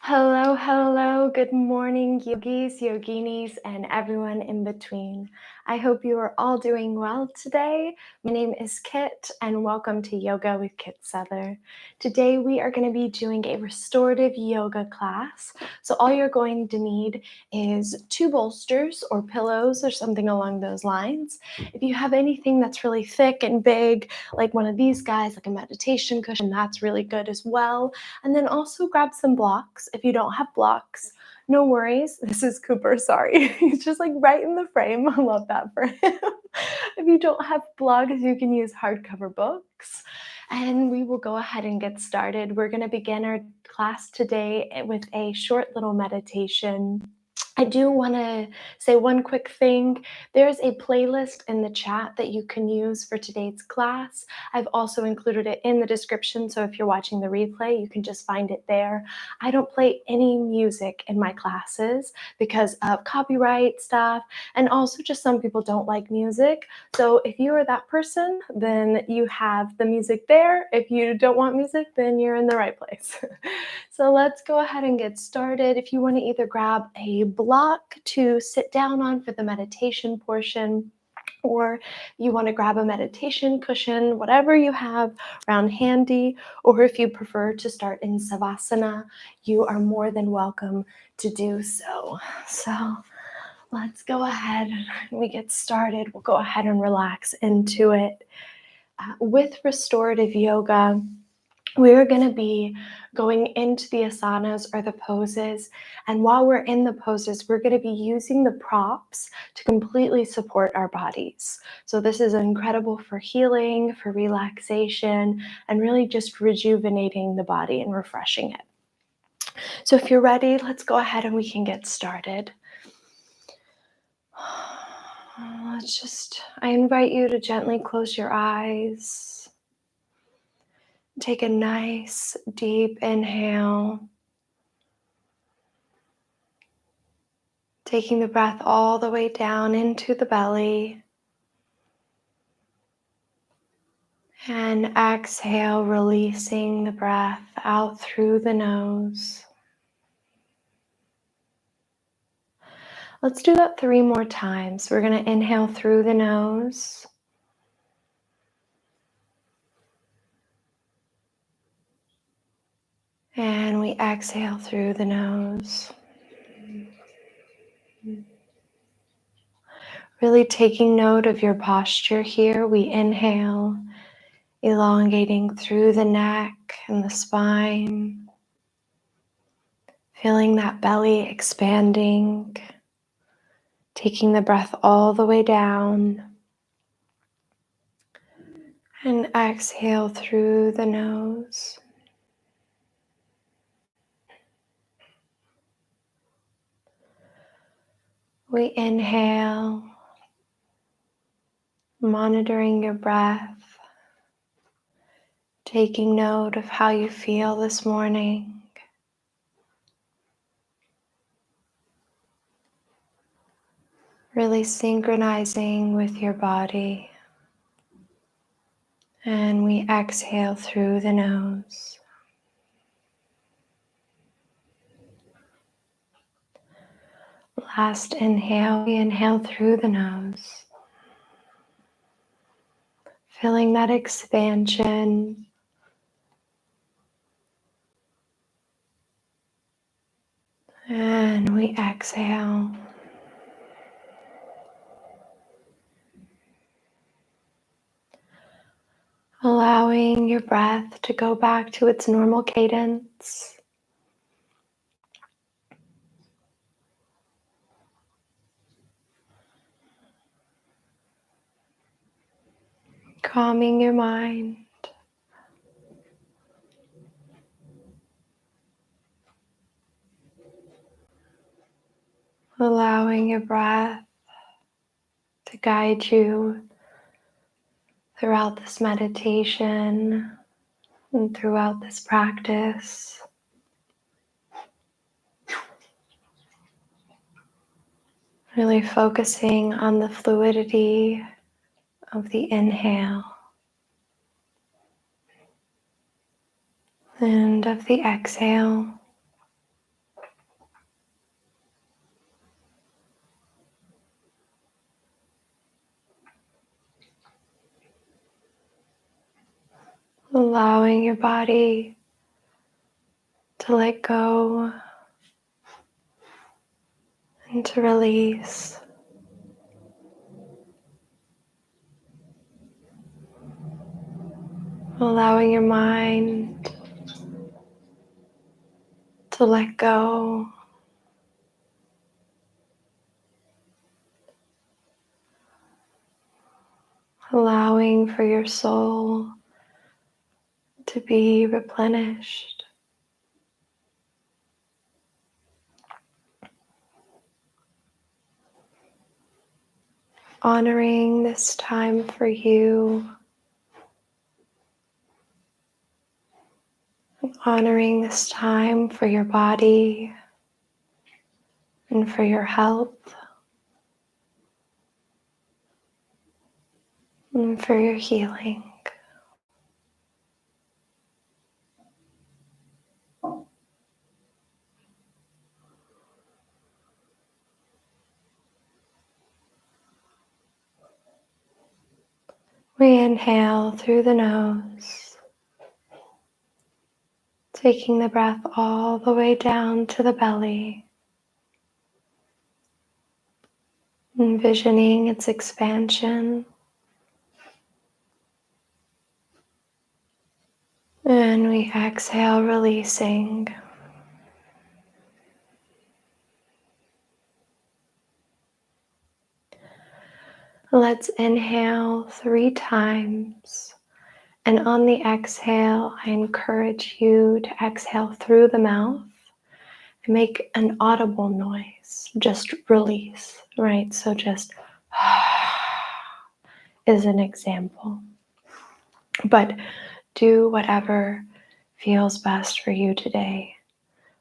Hello, hello. Good morning, yogis, yoginis, and everyone in between. I hope you are all doing well today. My name is Kit, and welcome to Yoga with Kit Souther. Today, we are going to be doing a restorative yoga class. So, all you're going to need is two bolsters or pillows or something along those lines. If you have anything that's really thick and big, like one of these guys, like a meditation cushion, that's really good as well. And then also grab some blocks. If you don't have blocks, no worries. This is Cooper, sorry. He's just like right in the frame. I love that for him. If you don't have blocks, you can use hardcover books. And we will go ahead and get started. We're going to begin our class today with a short little meditation. I do want to say one quick thing. There's a playlist in the chat that you can use for today's class. I've also included it in the description, so if you're watching the replay, you can just find it there. I don't play any music in my classes because of copyright stuff, and also just some people don't like music. So if you are that person, then you have the music there. If you don't want music, then you're in the right place. So let's go ahead and get started. If you want to either grab a block to sit down on for the meditation portion, or you want to grab a meditation cushion, whatever you have around handy, or if you prefer to start in Savasana, you are more than welcome to do so. So let's go ahead and we get started. We'll go ahead and relax into it. With restorative yoga, we're going to be going into the asanas or the poses. And while we're in the poses, we're going to be using the props to completely support our bodies. So this is incredible for healing, for relaxation, and really just rejuvenating the body and refreshing it. So if you're ready, let's go ahead and we can get started. I invite you to gently close your eyes. Take a nice deep inhale, taking the breath all the way down into the belly. And exhale, releasing the breath out through the nose. Let's do that 3 more times. We're going to inhale through the nose. And we exhale through the nose. Really taking note of your posture here. We inhale, elongating through the neck and the spine. Feeling that belly expanding. Taking the breath all the way down. And exhale through the nose. We inhale, monitoring your breath, taking note of how you feel this morning. Really synchronizing with your body. And we exhale through the nose. Last inhale, we inhale through the nose. Feeling that expansion. And we exhale. Allowing your breath to go back to its normal cadence. Calming your mind. Allowing your breath to guide you throughout this meditation and throughout this practice. Really focusing on the fluidity of the inhale and of the exhale. allowing your body to let go and to release. Allowing your mind to let go. Allowing for your soul to be replenished. Honoring this time for you. Honoring this time for your body and for your health and for your healing. We inhale through the nose, taking the breath all the way down to the belly, envisioning its expansion. And we exhale, releasing. Let's inhale 3 times. And on the exhale, I encourage you to exhale through the mouth and make an audible noise. Just release, right? So just is an example. But do whatever feels best for you today,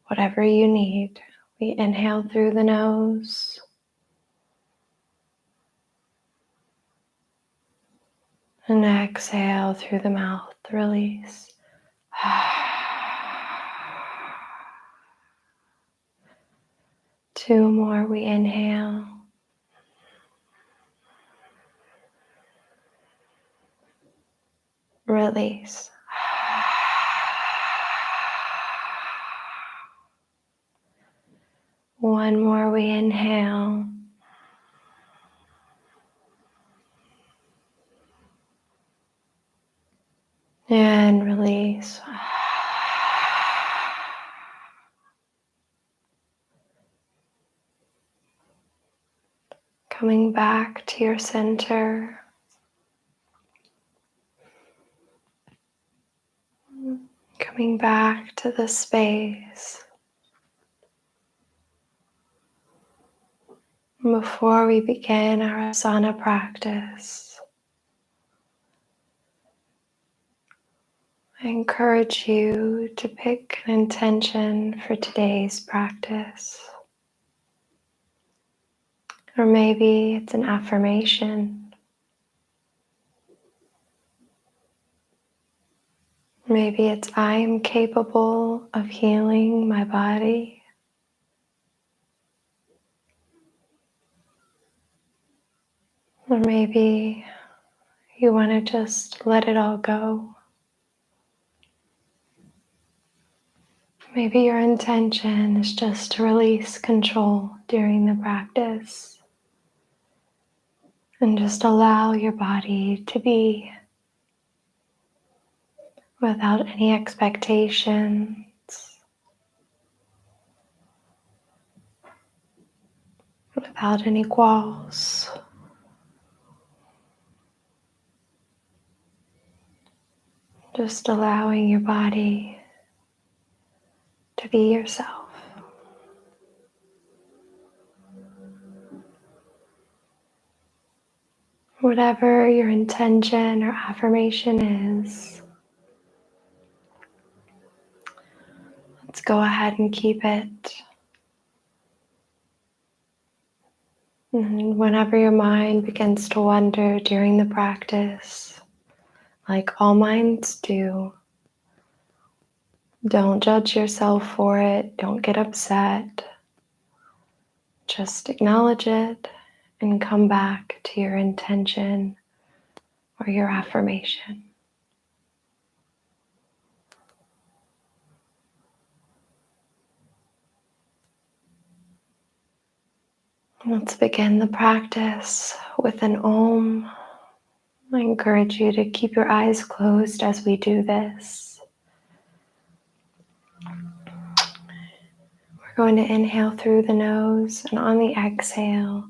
whatever you need. We inhale through the nose. And exhale through the mouth, release. 2 more, we inhale. Release. 1 more, we inhale. And release. Coming back to your center. Coming back to the space. Before we begin our asana practice, I encourage you to pick an intention for today's practice. Or maybe it's an affirmation. Maybe it's I am capable of healing my body. Or maybe you want to just let it all go. Maybe your intention is just to release control during the practice and just allow your body to be without any expectations, without any walls. Just allowing your body to be yourself. Whatever your intention or affirmation is, let's go ahead and keep it. And whenever your mind begins to wander during the practice, like all minds do, don't judge yourself for it. Don't get upset. Just acknowledge it and come back to your intention or your affirmation. Let's begin the practice with an Om. I encourage you to keep your eyes closed as we do this. We're going to inhale through the nose, and on the exhale,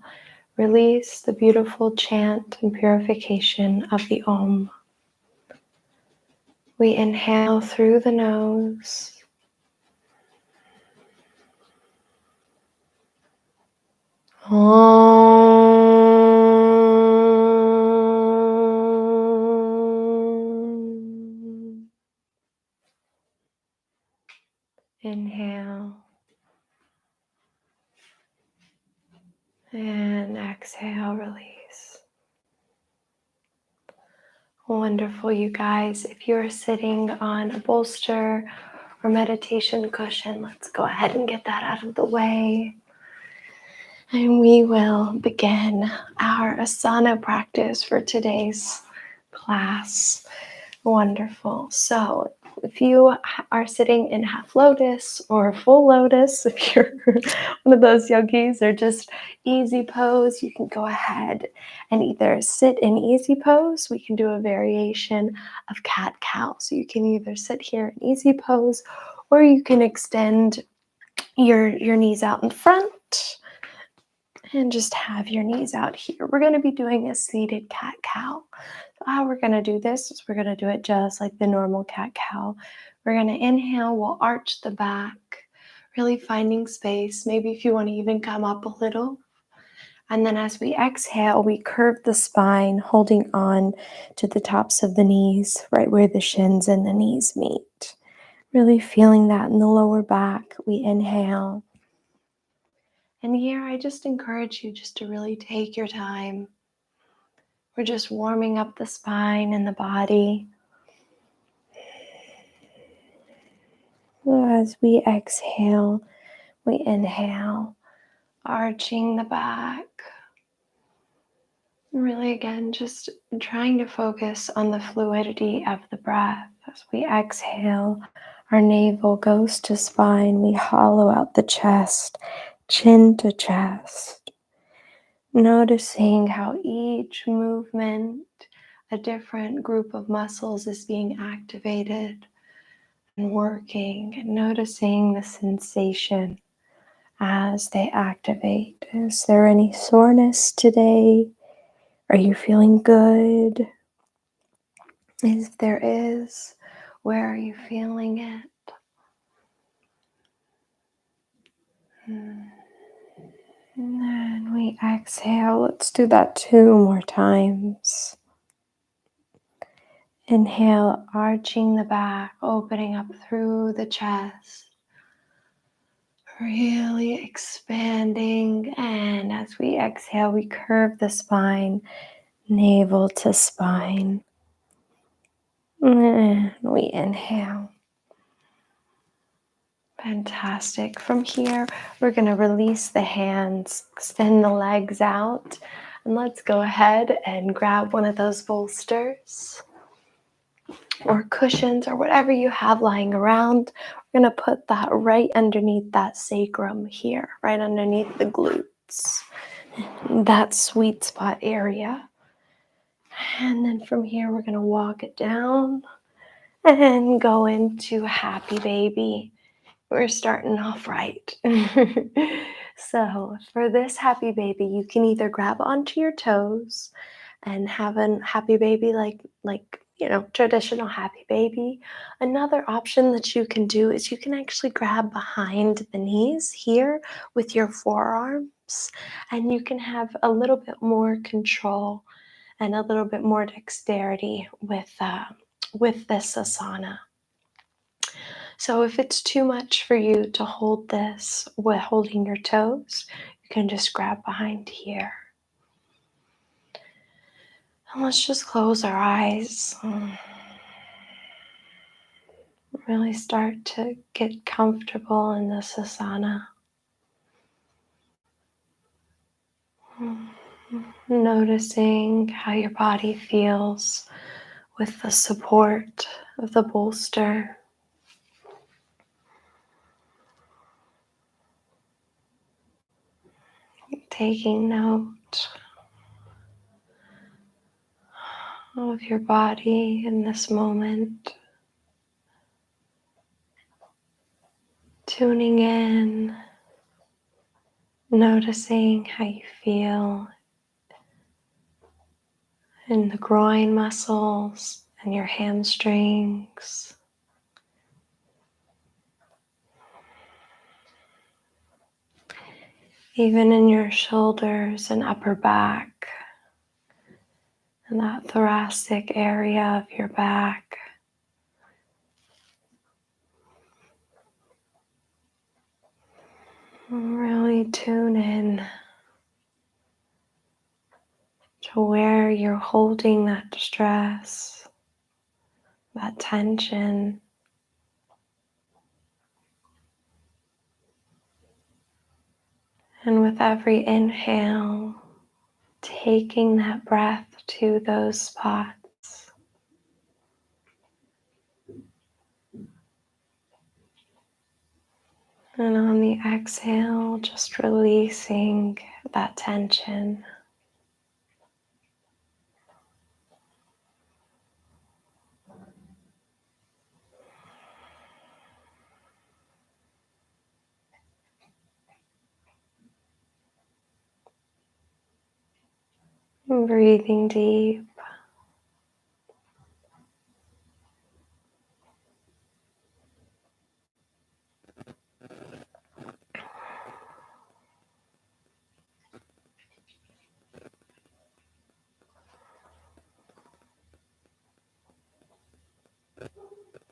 release the beautiful chant and purification of the Om. We inhale through the nose. Om. Inhale and exhale, release. Wonderful, you guys. If you're sitting on a bolster or meditation cushion, let's go ahead and get that out of the way. And we will begin our asana practice for today's class. Wonderful. So if you are sitting in half lotus or full lotus, if you're one of those yogis, or just easy pose, you can go ahead and either sit in easy pose. We can do a variation of cat-cow. So you can either sit here in easy pose, or you can extend your knees out in front and just have your knees out here. We're going to be doing a seated cat-cow. So how we're going to do this is we're going to do it just like the normal cat-cow. We're going to inhale, we'll arch the back, really finding space. Maybe if you want to even come up a little. And then as we exhale, we curve the spine, holding on to the tops of the knees, right where the shins and the knees meet. Really feeling that in the lower back. We inhale. And here I just encourage you just to really take your time. We're just warming up the spine and the body. As we exhale, we inhale, arching the back. Really, again, just trying to focus on the fluidity of the breath. As we exhale, our navel goes to spine. We hollow out the chest, chin to chest. Noticing how each movement, a different group of muscles is being activated and working, and noticing the sensation as they activate. Is there any soreness today? Are you feeling good? If there is, where are you feeling it? And then we exhale. Let's do that 2 more times. Inhale, arching the back, opening up through the chest. Really expanding. And as we exhale, we curve the spine, navel to spine. And we inhale. Fantastic. From here, we're going to release the hands, extend the legs out, and let's go ahead and grab one of those bolsters or cushions or whatever you have lying around. We're going to put that right underneath that sacrum here, right underneath the glutes, that sweet spot area. And then from here, we're going to walk it down and go into happy baby. We're starting off right. So for this happy baby, you can either grab onto your toes and have a happy baby like traditional happy baby. Another option that you can do is you can actually grab behind the knees here with your forearms, and you can have a little bit more control and a little bit more dexterity with this asana. So if it's too much for you to hold this with holding your toes, you can just grab behind here. And let's just close our eyes. Really start to get comfortable in this asana. Noticing how your body feels with the support of the bolster. taking note of your body in this moment, tuning in, noticing how you feel in the groin muscles and your hamstrings. Even in your shoulders and upper back and that thoracic area of your back. Really tune in to where you're holding that stress, that tension. And with every inhale, taking that breath to those spots. And on the exhale, just releasing that tension. And breathing deep.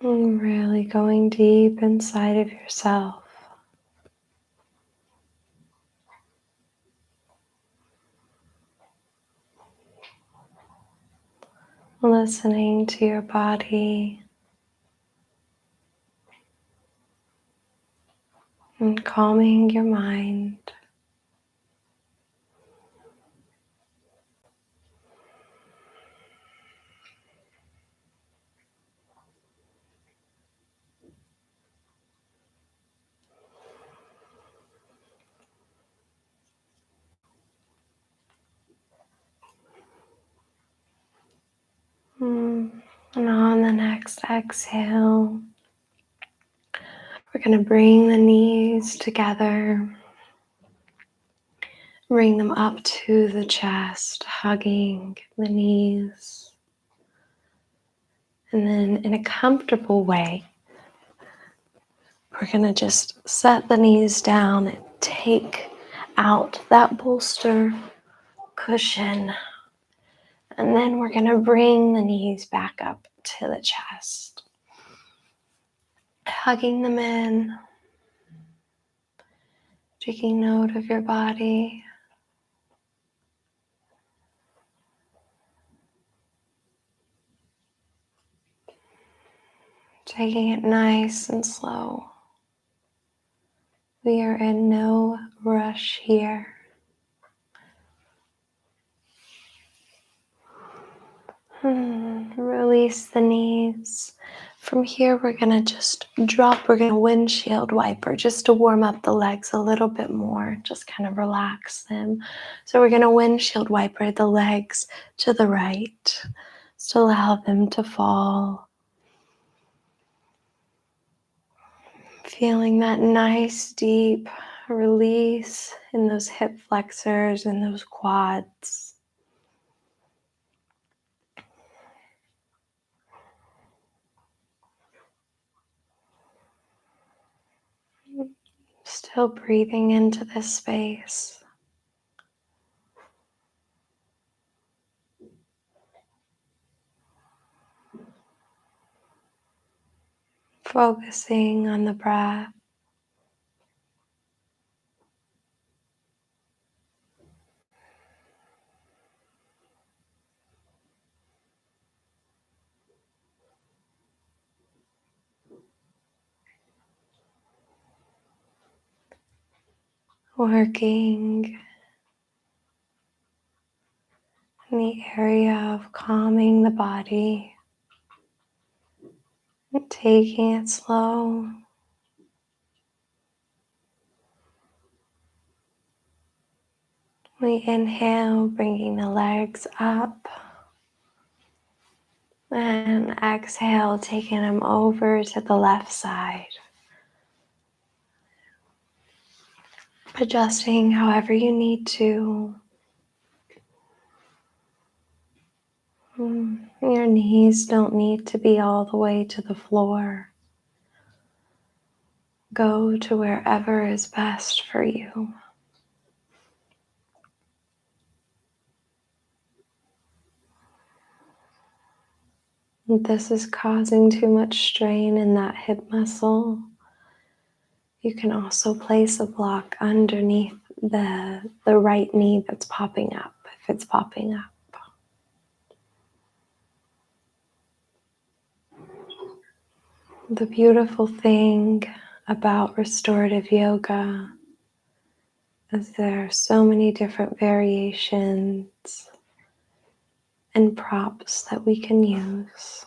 And really going deep inside of yourself. Listening to your body and calming your mind. And on the next exhale, we're going to bring the knees together, bring them up to the chest, hugging the knees. And then in a comfortable way, we're going to just set the knees down and take out that bolster cushion. And then we're going to bring the knees back up to the chest, hugging them in, taking note of your body. Taking it nice and slow. We are in no rush here. Release the knees. From here, we're going to just drop. We're going to windshield wiper just to warm up the legs a little bit more. Just kind of relax them. So we're going to windshield wiper the legs to the right. Just allow them to fall. Feeling that nice deep release in those hip flexors and those quads. Still breathing into this space. Focusing on the breath. Working in the area of calming the body, and taking it slow. We inhale, bringing the legs up. And exhale, taking them over to the left side. Adjusting however you need to. Your knees don't need to be all the way to the floor. Go to wherever is best for you. If this is causing too much strain in that hip muscle, you can also place a block underneath the right knee that's popping up, if it's popping up. The beautiful thing about restorative yoga is there are so many different variations and props that we can use.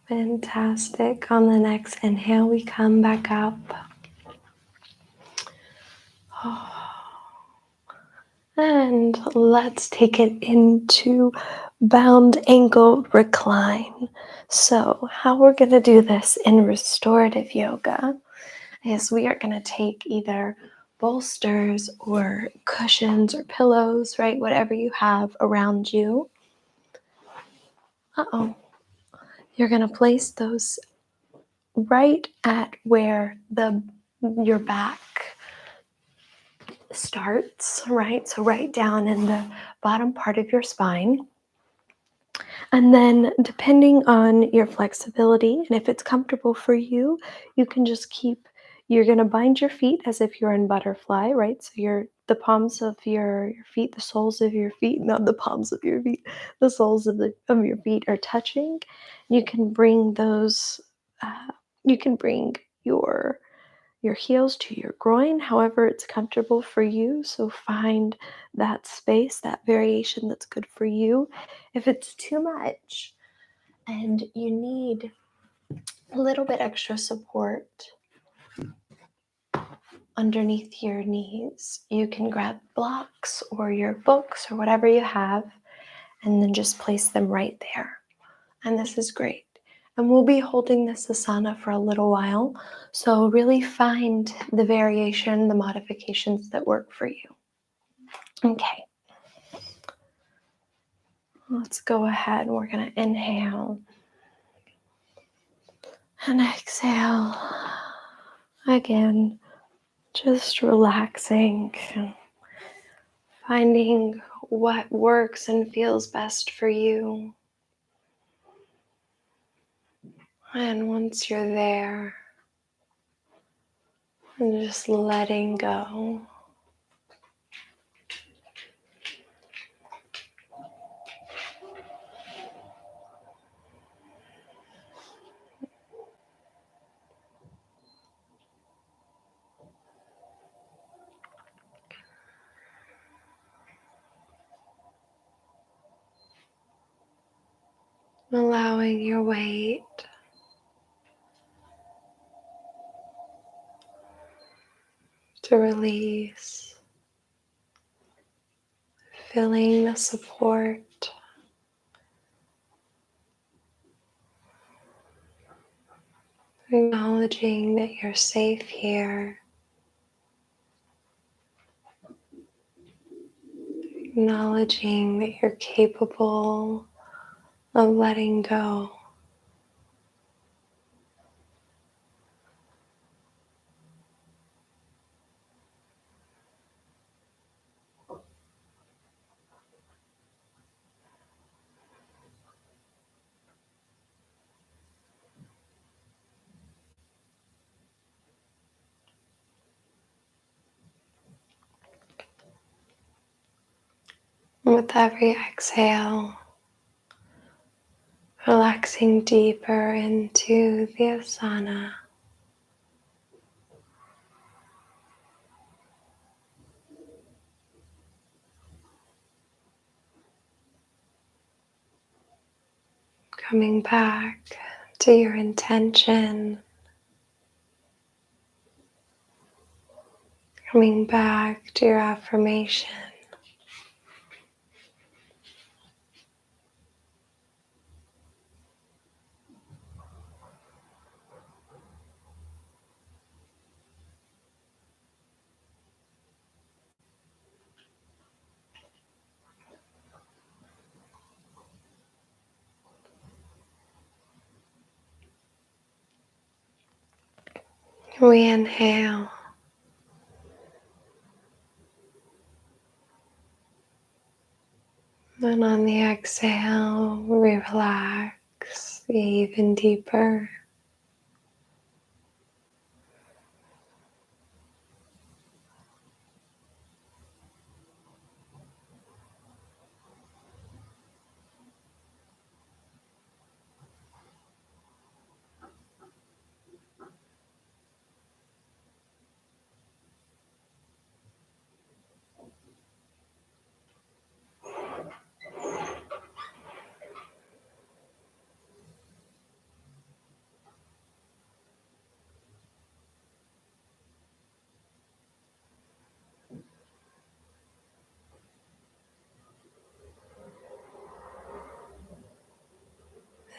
Fantastic. On the next inhale, we come back up. And let's take it into bound ankle recline. So how we're going to do this in restorative yoga is we are going to take either bolsters or cushions or pillows, right? Whatever you have around you. You're going to place those right at where your back starts, right? So right down in the bottom part of your spine. And then depending on your flexibility and if it's comfortable for you, you can just you're going to bind your feet as if you're in butterfly, right? So the palms of your feet, the soles of your feet, not the palms of your feet, the soles of your feet are touching. You can bring your heels to your groin, however it's comfortable for you. So find that space, that variation that's good for you. If it's too much and you need a little bit extra support underneath your knees, you can grab blocks or your books or whatever you have and then just place them right there. And this is great. And we'll be holding this asana for a little while. So really find the variation, the modifications that work for you. Okay. Let's go ahead. We're going to inhale and exhale. Again, just relaxing, finding what works and feels best for you. And once you're there, and just letting go. Allowing your weight to release, feeling the support, acknowledging that you're safe here, acknowledging that you're capable of letting go. With every exhale, relaxing deeper into the asana. Coming back to your intention, coming back to your affirmation. We inhale. And on the exhale, we relax even deeper.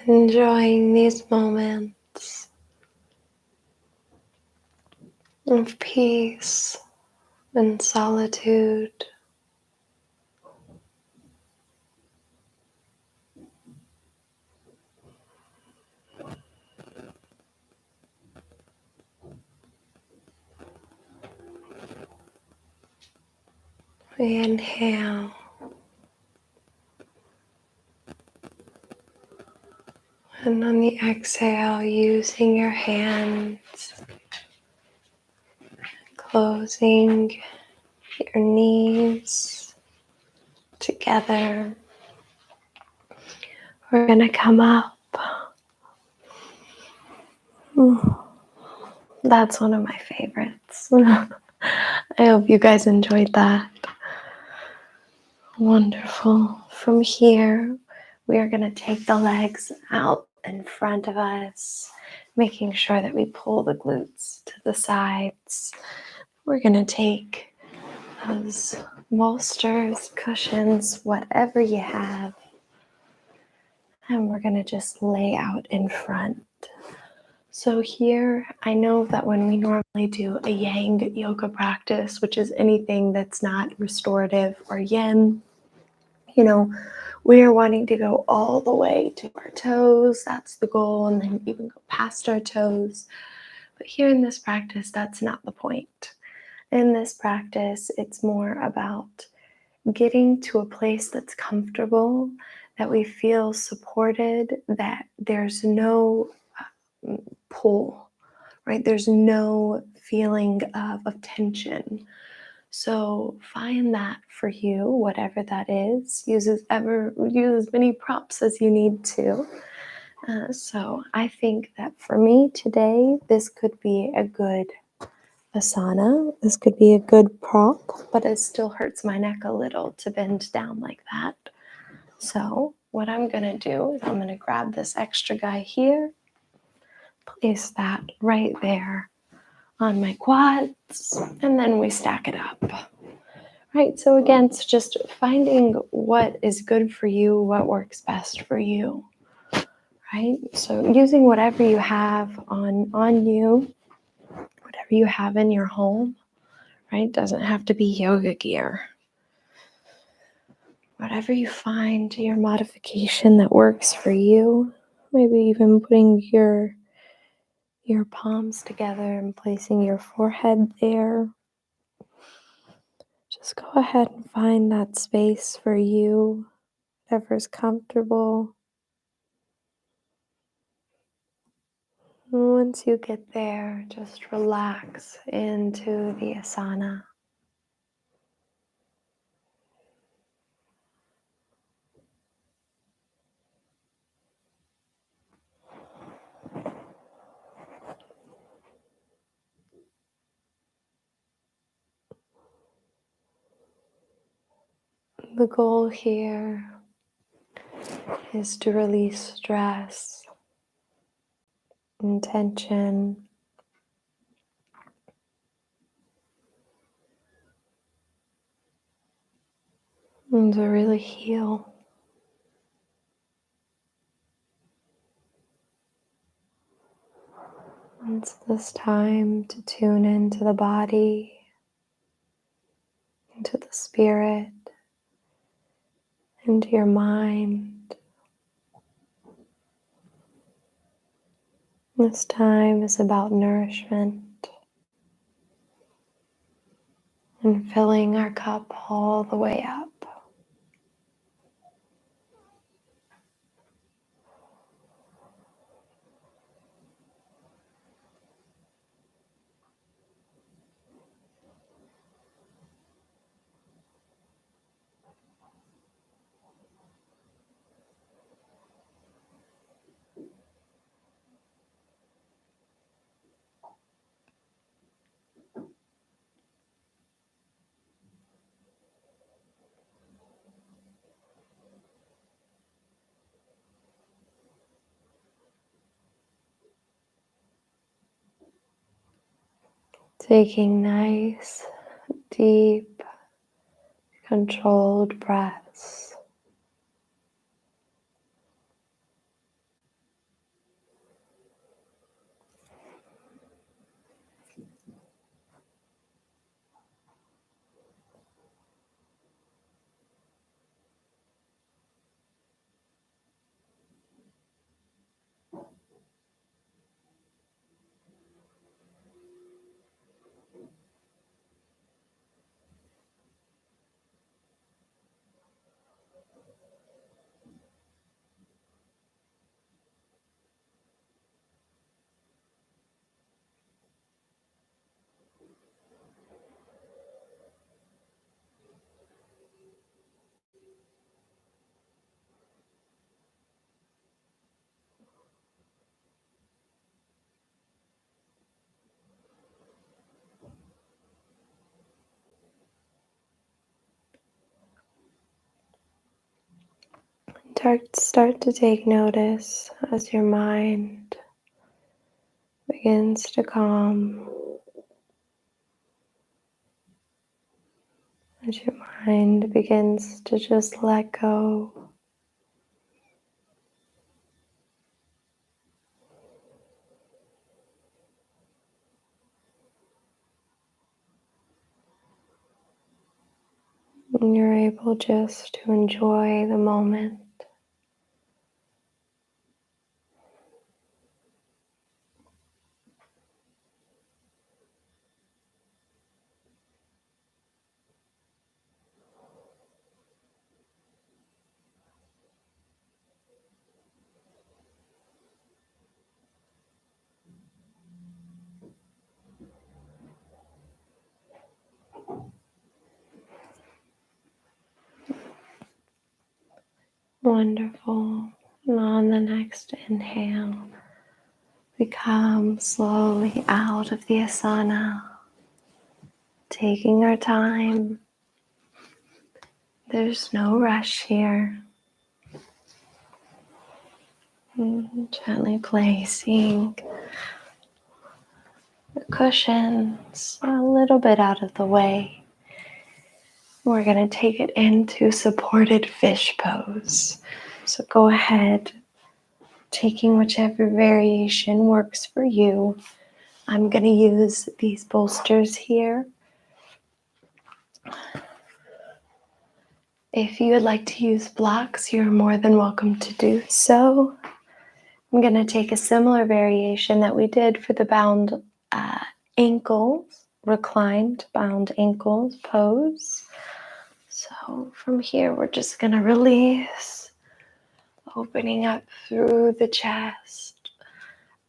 Enjoying these moments of peace and solitude. We inhale. And on the exhale, using your hands, closing your knees together. We're going to come up. That's one of my favorites. I hope you guys enjoyed that. Wonderful. From here, we are going to take the legs out in front of us, making sure that we pull the glutes to the sides. We're going to take those bolsters, cushions, whatever you have, and we're going to just lay out in front. So here, I know that when we normally do a yang yoga practice, which is anything that's not restorative or yin, we are wanting to go all the way to our toes. That's the goal, and then even go past our toes. But here in this practice, that's not the point. In this practice, it's more about getting to a place that's comfortable, that we feel supported, that there's no pull, right? There's no feeling of tension. So find that for you, whatever that is. Use as many props as you need to. So I think that for me today, this could be a good asana. This could be a good prop, but it still hurts my neck a little to bend down like that. So what I'm going to do is I'm going to grab this extra guy here, place that right there on my quads, and then we stack it up. Right, so again, it's just finding what is good for you, what works best for you, right? So using whatever you have on you, whatever you have in your home, right? Doesn't have to be yoga gear. Whatever you find your modification that works for you, maybe even putting your palms together and placing your forehead there. Just go ahead and find that space for you, whatever's comfortable. Once you get there, just relax into the asana. The goal here is to release stress and tension and to really heal. It's this time to tune into the body, into the spirit, into your mind. This time is about nourishment and filling our cup all the way up. Taking nice, deep, controlled breaths. Start to take notice as your mind begins to calm, as your mind begins to just let go. And you're able just to enjoy the moment. Wonderful. And on the next inhale, we come slowly out of the asana, taking our time. There's no rush here. Gently placing the cushions a little bit out of the way. We're going to take it into supported fish pose. So go ahead, taking whichever variation works for you. I'm going to use these bolsters here. If you would like to use blocks, you're more than welcome to do so. I'm going to take a similar variation that we did for the bound ankles, reclined bound ankles pose. So from here, we're just going to release, opening up through the chest,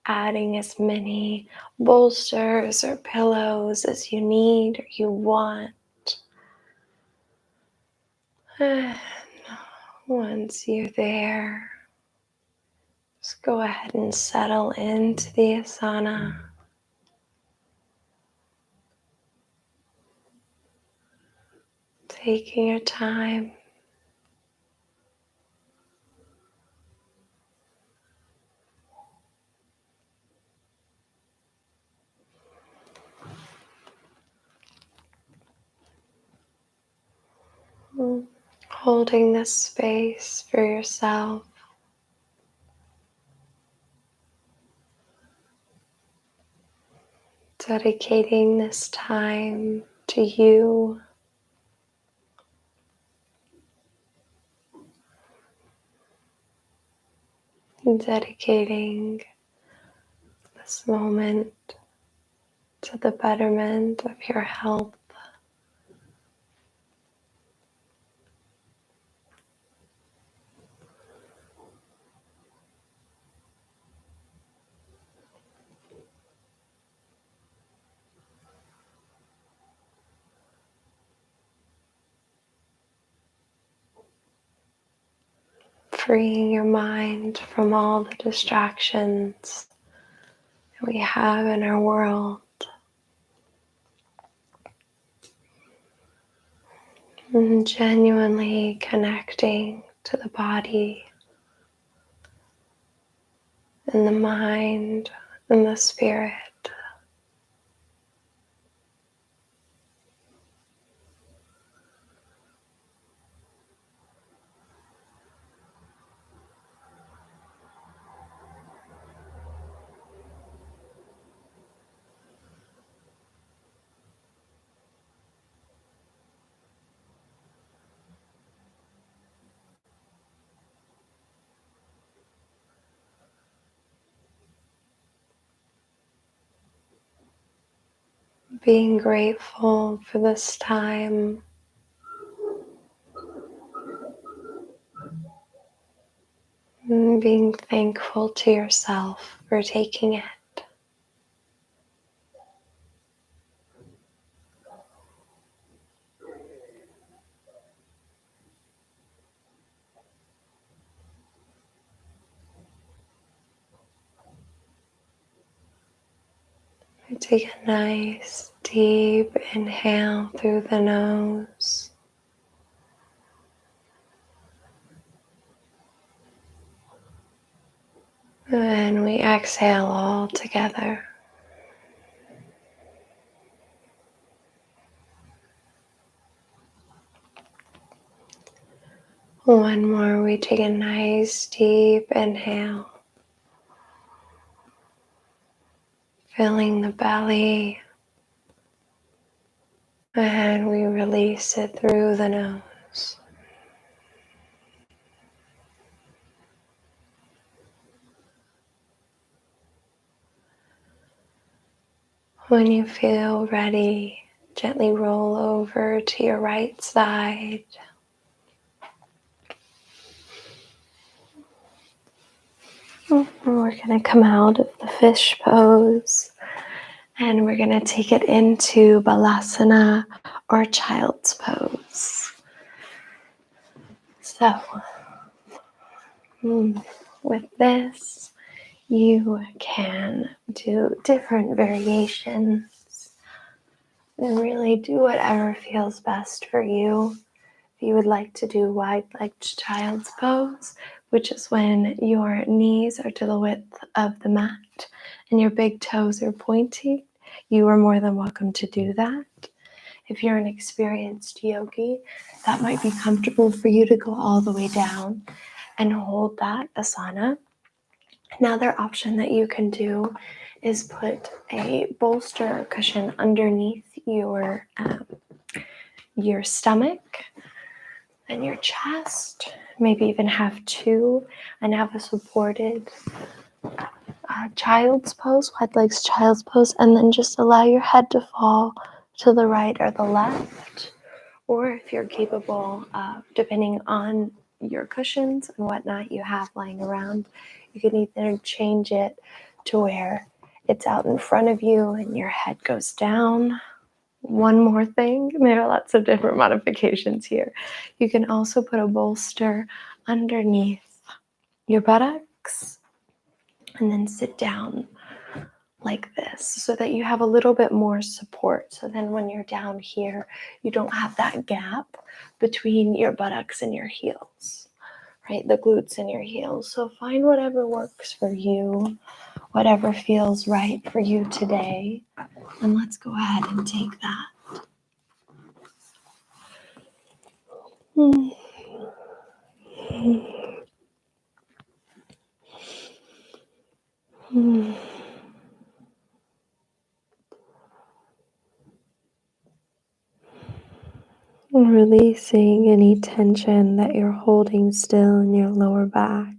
adding as many bolsters or pillows as you need or you want. And once you're there, just go ahead and settle into the asana. Taking your time. holding this space for yourself, dedicating this time to you, dedicating this moment to the betterment of your health. Freeing your mind from all the distractions that we have in our world. And genuinely connecting to the body and the mind and the spirit. Being grateful for this time. And being thankful to yourself for taking it. Take a nice deep inhale through the nose. And we exhale all together. One more, we take a nice deep inhale. Filling the belly. And we release it through the nose. When you feel ready, gently roll over to your right side. And we're going to come out of the fish pose and we're going to take it into balasana or child's pose. So, with this, you can do different variations and really do whatever feels best for you. If you would like to do wide-legged child's pose, which is when your knees are to the width of the mat and your big toes are pointing, you are more than welcome to do that. If you're an experienced yogi, that might be comfortable for you to go all the way down and hold that asana. Another option that you can do is put a bolster cushion underneath your stomach and your chest, maybe even have two, and have a supported child's pose, wide legs child's pose, and then just allow your head to fall to the right or the left. Or if you're capable, depending on your cushions and whatnot you have lying around, you can either change it to where it's out in front of you and your head goes down. One more thing, there are lots of different modifications here. You can also put a bolster underneath your buttocks and then sit down like this so that you have a little bit more support. So then when you're down here, you don't have that gap between your buttocks and your heels, right? The glutes and your heels. So find whatever works for you, whatever feels right for you today. And let's go ahead and take that. Releasing any tension that you're holding still in your lower back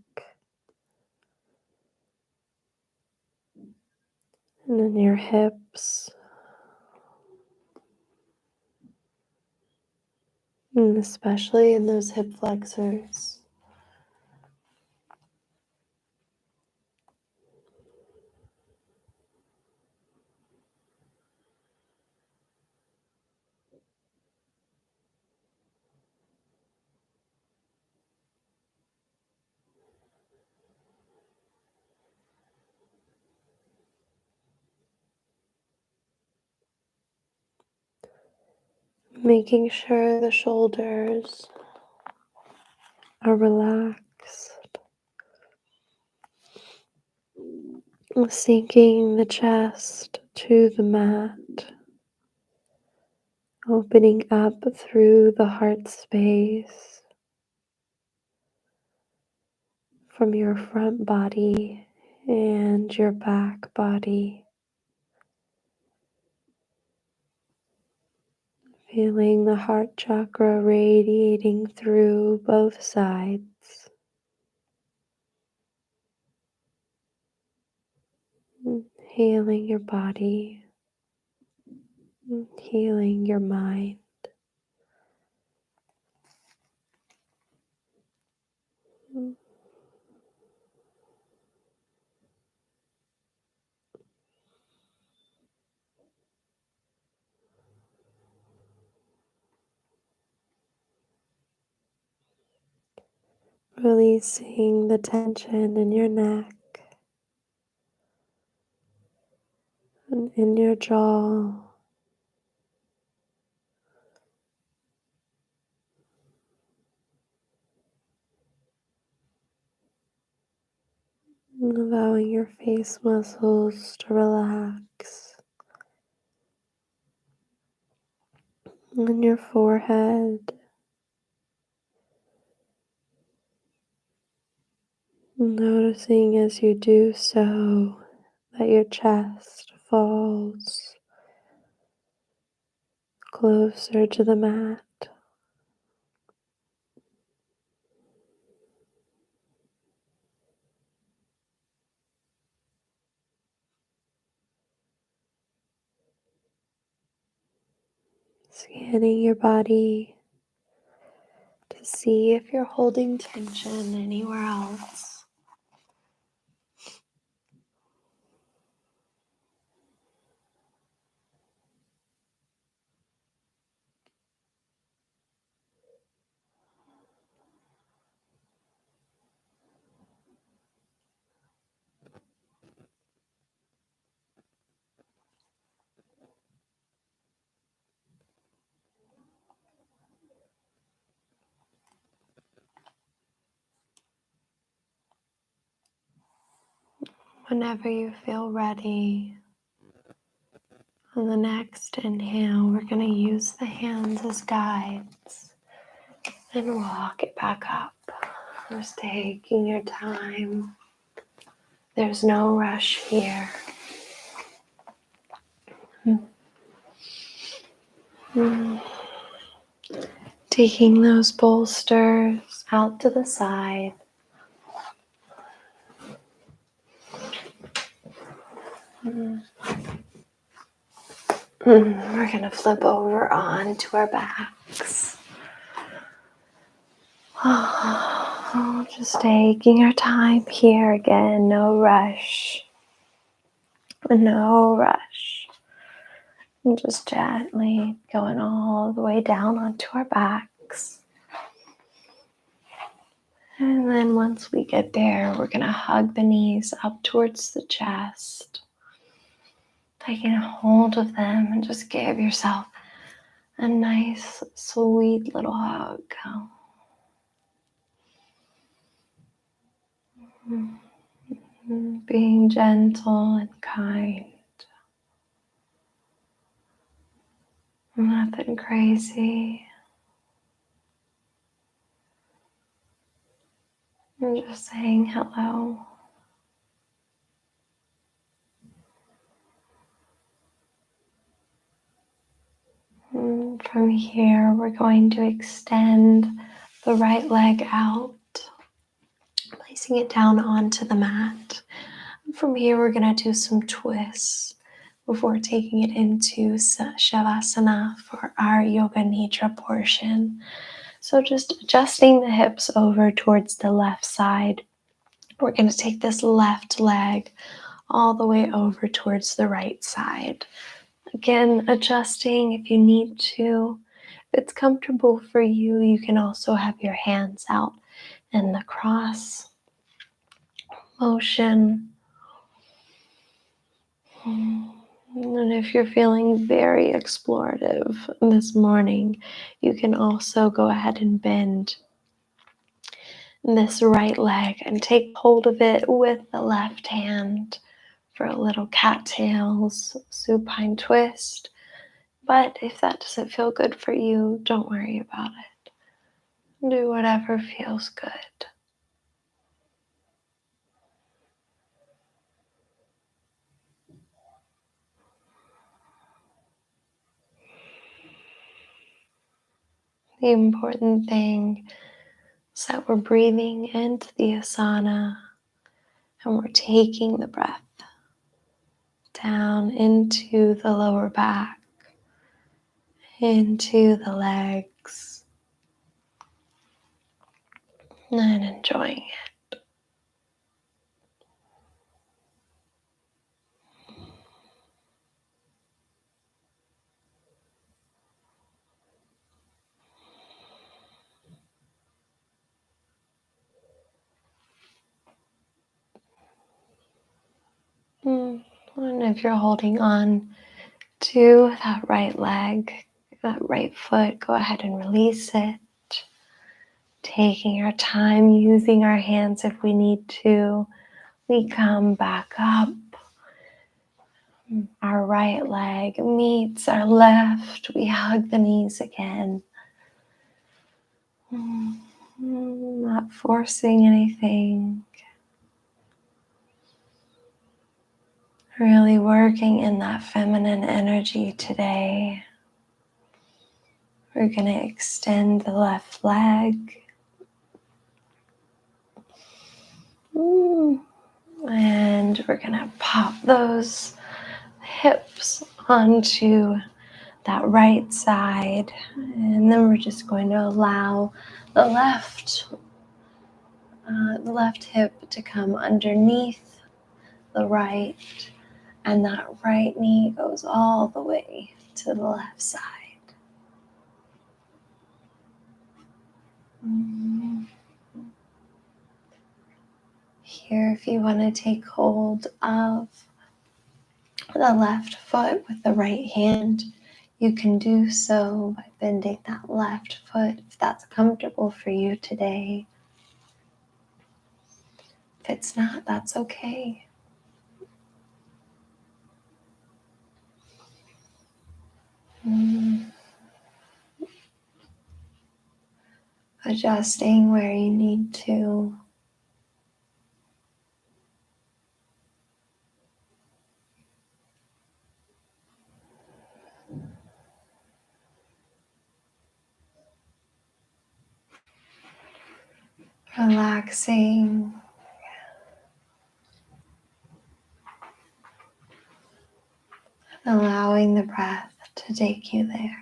and in your hips, and especially in those hip flexors. Making sure the shoulders are relaxed, sinking the chest to the mat, opening up through the heart space from your front body and your back body. Feeling the heart chakra radiating through both sides. Healing your body, healing your mind. Releasing the tension in your neck and in your jaw. Allowing your face muscles to relax, and your forehead. Noticing as you do so that your chest falls closer to the mat. Scanning your body to see if you're holding tension anywhere else. Whenever you feel ready, on the next inhale, we're going to use the hands as guides and walk it back up. Just taking your time. There's no rush here. Taking those bolsters out to the side. We're going to flip over onto our backs. Just taking our time here again. No rush. No rush. And just gently going all the way down onto our backs. And then once we get there, we're going to hug the knees up towards the chest. Taking a hold of them and just give yourself a nice, sweet little hug. Being gentle and kind. Nothing crazy. And just saying hello. And from here, we're going to extend the right leg out, placing it down onto the mat. And from here, we're going to do some twists before taking it into Shavasana for our Yoga Nidra portion. So just adjusting the hips over towards the left side. We're going to take this left leg all the way over towards the right side. Again, adjusting if you need to. If it's comfortable for you, you can also have your hands out in the cross motion. And if you're feeling very explorative this morning, you can also go ahead and bend this right leg and take hold of it with the left hand for a little cattails, supine twist. But if that doesn't feel good for you, don't worry about it. Do whatever feels good. The important thing is that we're breathing into the asana and we're taking the breath down into the lower back, into the legs, and enjoying it. And if you're holding on to that right leg, that right foot, go ahead and release it. Taking our time, using our hands if we need to. We come back up. Our right leg meets our left. We hug the knees again. Not forcing anything. Really working in that feminine energy today. We're going to extend the left leg. And we're going to pop those hips onto that right side. And then we're just going to allow the left hip to come underneath the right. And that right knee goes all the way to the left side. Here, if you want to take hold of the left foot with the right hand, you can do so by bending that left foot if that's comfortable for you today. If it's not, that's okay. Adjusting where you need to. Relaxing. Allowing the breath to take you there.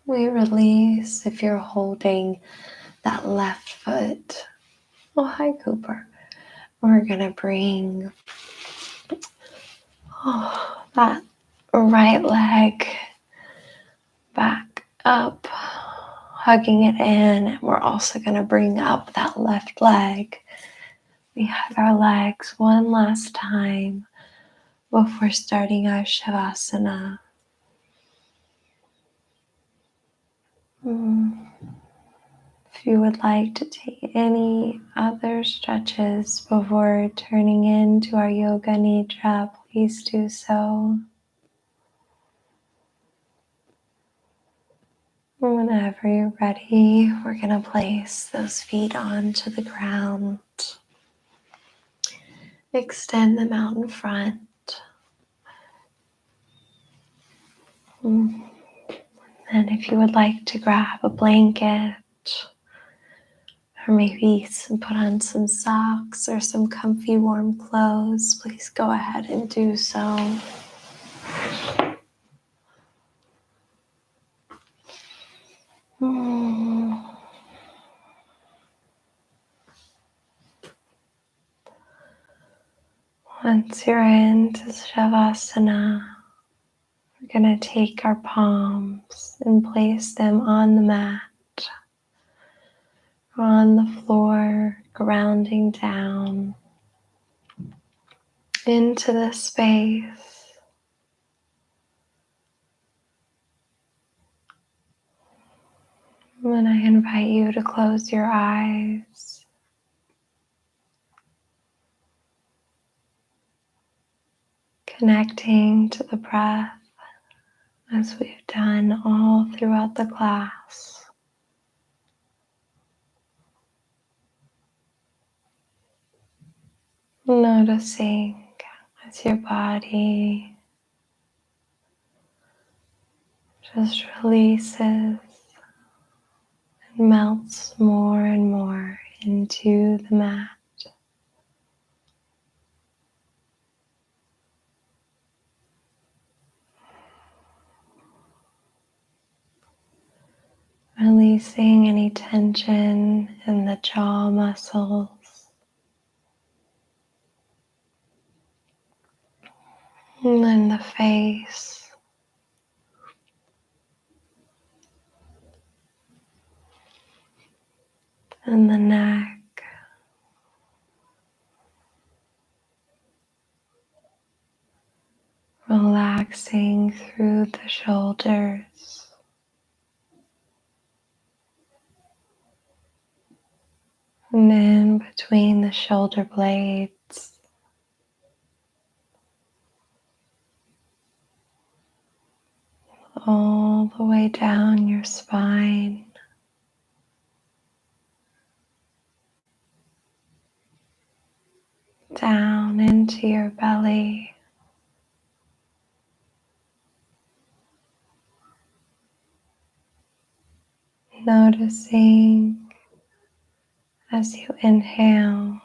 We release if you're holding that left foot. Oh, hi, Cooper. We're going to bring that right leg back up, hugging it in. And we're also going to bring up that left leg. We hug our legs one last time, before starting our shavasana. If you would like to take any other stretches before turning into our yoga nidra, please do so. Whenever you're ready, we're going to place those feet onto the ground. Extend them out in front. And if you would like to grab a blanket, or maybe put on some socks or some comfy warm clothes, please go ahead and do so. Once you're into Shavasana, we're going to take our palms and place them on the mat, on the floor, grounding down into the space. And I invite you to close your eyes. Connecting to the breath as we've done all throughout the class. Noticing as your body just releases and melts more and more into the mat. Releasing any tension in the jaw muscles. And then the face. And the neck. Relaxing through the shoulders. And in between the shoulder blades. All the way down your spine. Down into your belly. Noticing as you inhale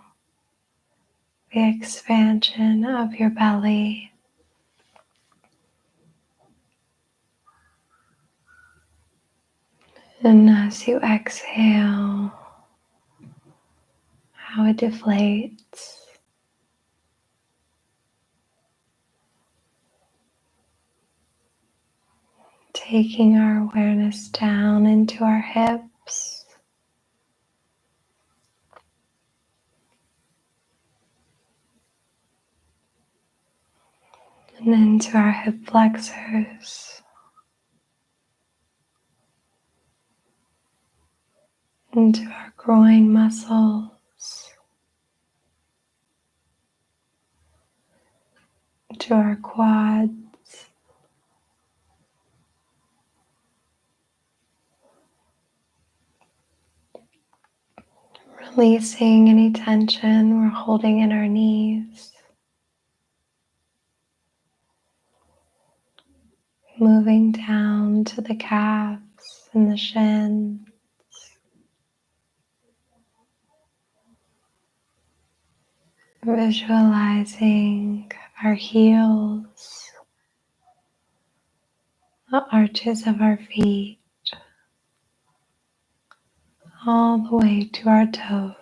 the expansion of your belly. And as you exhale, how it deflates. Taking our awareness down into our hips. And into our hip flexors. Into our groin muscles. Into our quads. Releasing any tension we're holding in our knees. Moving down to the calves and the shins. Visualizing our heels, the arches of our feet, all the way to our toes.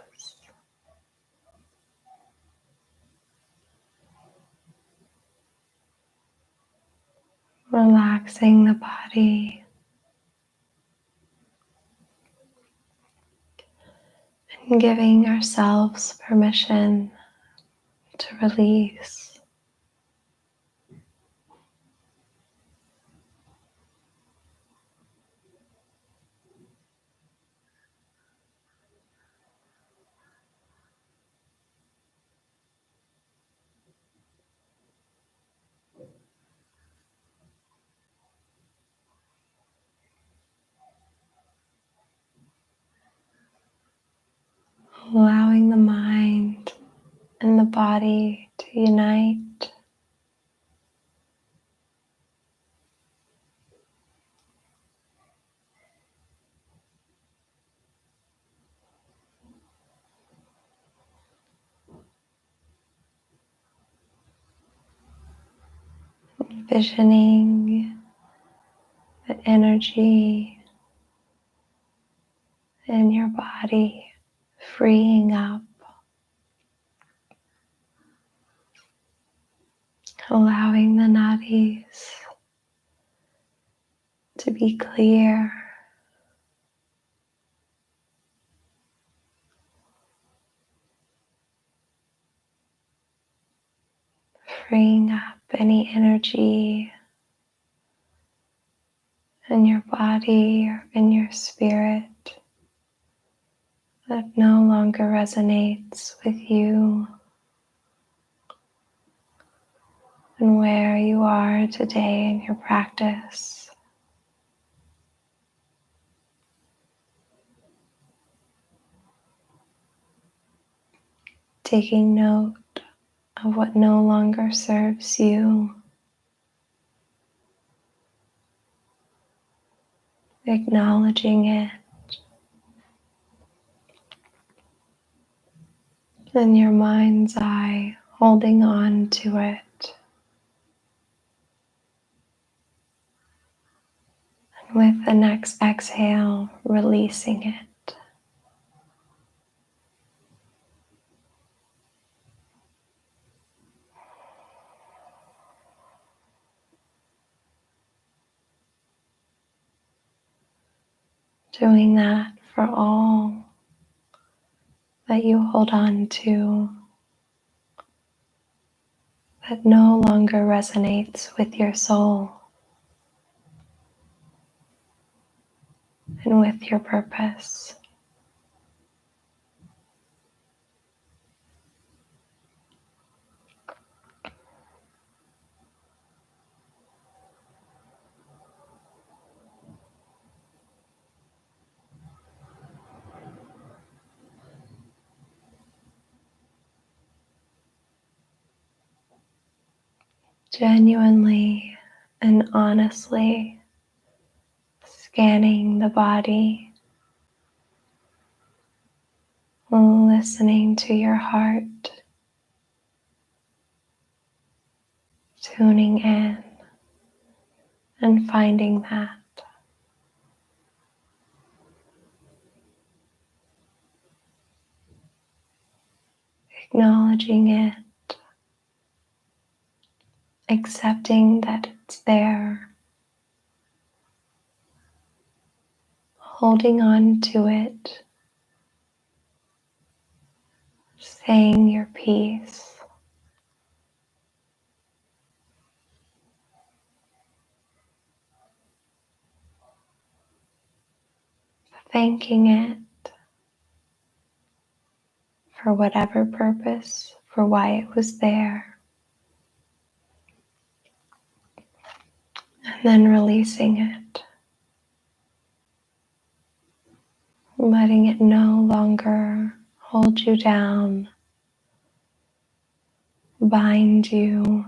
Relaxing the body and giving ourselves permission to release. body to unite. Envisioning the energy in your body freeing up, allowing the nadis to be clear, freeing up any energy in your body or in your spirit that no longer resonates with you and where you are today in your practice. Taking note of what no longer serves you, acknowledging it in your mind's eye, holding on to it. And with the next exhale, releasing it. Doing that for all that you hold on to that no longer resonates with your soul and with your purpose. Genuinely and honestly scanning the body, listening to your heart, tuning in and finding that. Acknowledging it, accepting that it's there, holding on to it, saying your piece, thanking it for whatever purpose, for why it was there, and then releasing it, letting it no longer hold you down, bind you,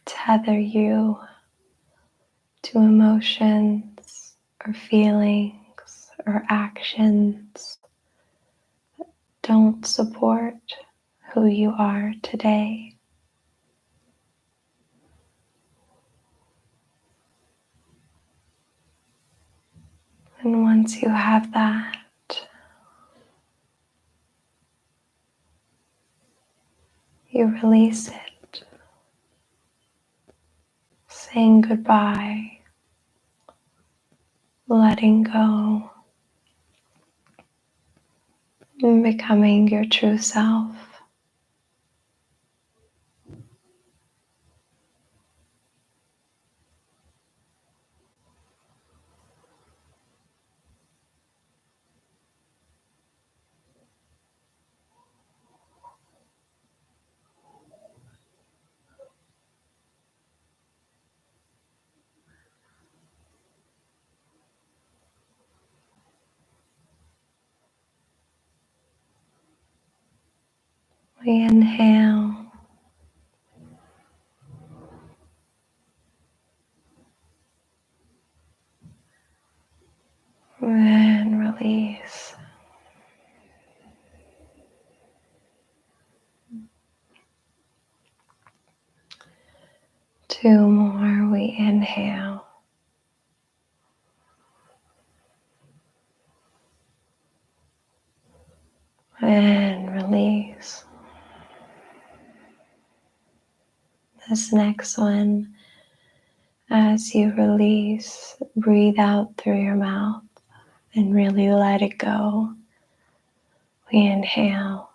tether you to emotions or feelings or actions that don't support who you are today. And once you have that, you release it, saying goodbye, letting go, and becoming your true self. We inhale and release. Two more. We inhale and release. This next one, as you release, breathe out through your mouth and really let it go. We inhale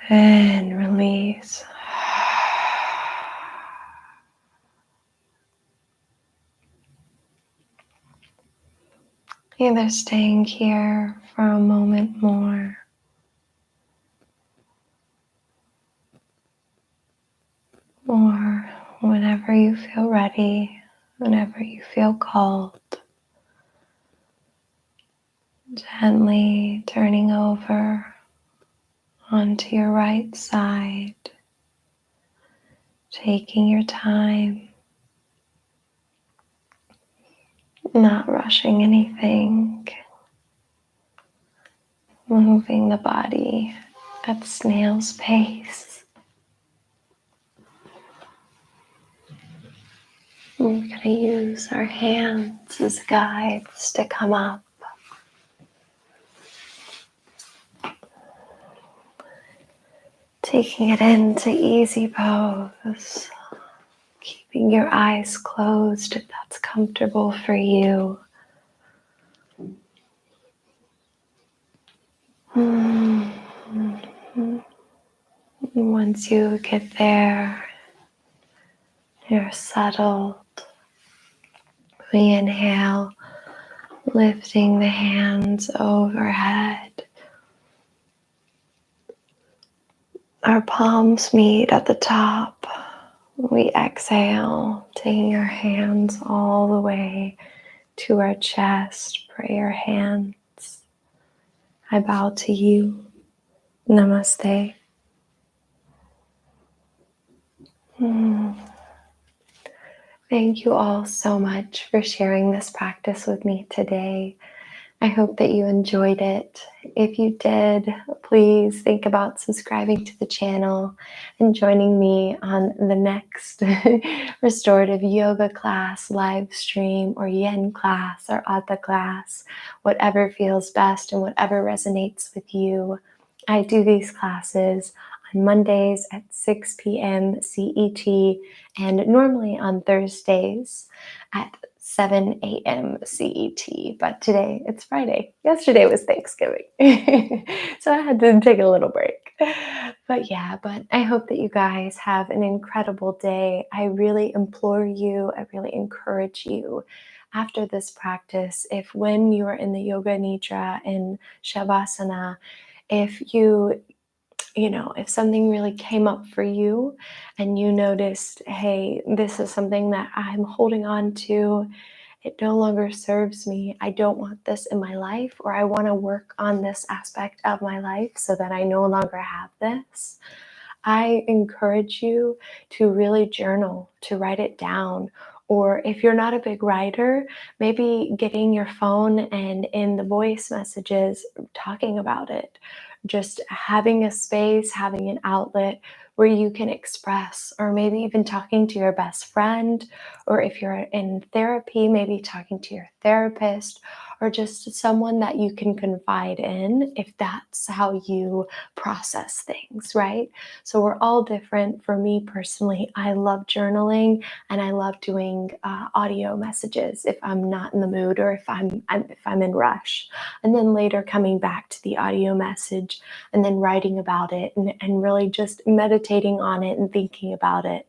and release. Either staying here for a moment more or whenever you feel ready, whenever you feel called, gently turning over onto your right side, taking your time, not rushing anything, moving the body at snail's pace. We're going to use our hands as guides to come up. Taking it into easy pose. Keeping your eyes closed if that's comfortable for you. Once you get there, you're settled. We inhale, lifting the hands overhead. Our palms meet at the top. We exhale, taking our hands all the way to our chest. Prayer hands. I bow to you. Namaste. Thank you all so much for sharing this practice with me today. I hope that you enjoyed it. If you did, please think about subscribing to the channel and joining me on the next restorative yoga class, live stream, or yin class, or Atha class, whatever feels best and whatever resonates with you. I do these classes on Mondays at 6 p.m. CET and normally on Thursdays at 7 a.m. CET, but today it's Friday. Yesterday was Thanksgiving, so I had to take a little break. But I hope that you guys have an incredible day. I really implore you, I really encourage you after this practice, if when you are in the yoga nidra and shavasana, if if something really came up for you and you noticed, hey, this is something that I'm holding on to, it no longer serves me, I don't want this in my life, or I want to work on this aspect of my life so that I no longer have this, I encourage you to really journal, to write it down. Or if you're not a big writer, maybe getting your phone and in the voice messages, talking about it. Just having a space, having an outlet where you can express, or maybe even talking to your best friend, or if you're in therapy, maybe talking to your therapist, or just someone that you can confide in if that's how you process things, right? So we're all different. For me personally, I love journaling and I love doing audio messages if I'm not in the mood, or if I'm in rush, and then later coming back to the audio message and then writing about it and really just meditating on it and thinking about it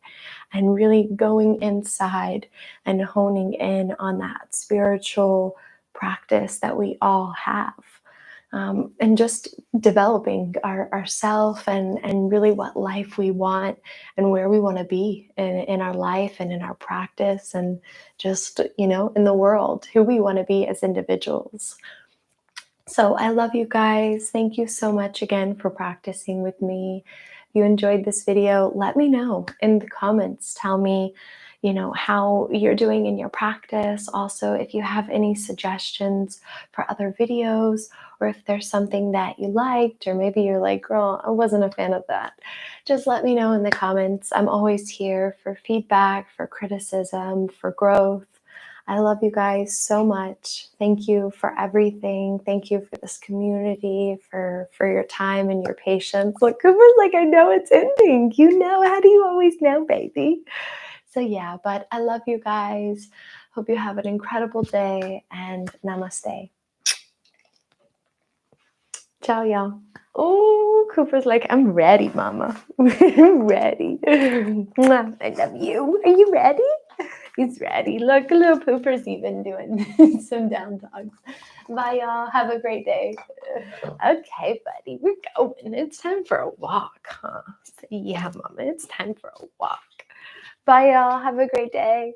and really going inside and honing in on that spiritual practice that we all have. And just developing ourself and really what life we want and where we want to be in our life and in our practice, and just, in the world, who we want to be as individuals. So I love you guys. Thank you so much again for practicing with me. If you enjoyed this video, let me know in the comments. Tell me, how you're doing in your practice. Also, if you have any suggestions for other videos, or if there's something that you liked, or maybe you're like, girl, I wasn't a fan of that. Just let me know in the comments. I'm always here for feedback, for criticism, for growth. I love you guys so much. Thank you for everything. Thank you for this community, for your time and your patience. Look, Cooper's like, I know it's ending. You know, how do you always know, baby? So yeah, but I love you guys. Hope you have an incredible day, and namaste. Ciao, y'all. Oh, Cooper's like, I'm ready, mama. I'm ready. Mwah, I love you. Are you ready? He's ready. Look, little Pooper's even doing some down dogs. Bye, y'all. Have a great day. Okay, buddy, we're going. It's time for a walk, huh? Yeah, mama, it's time for a walk. Bye, y'all. Have a great day.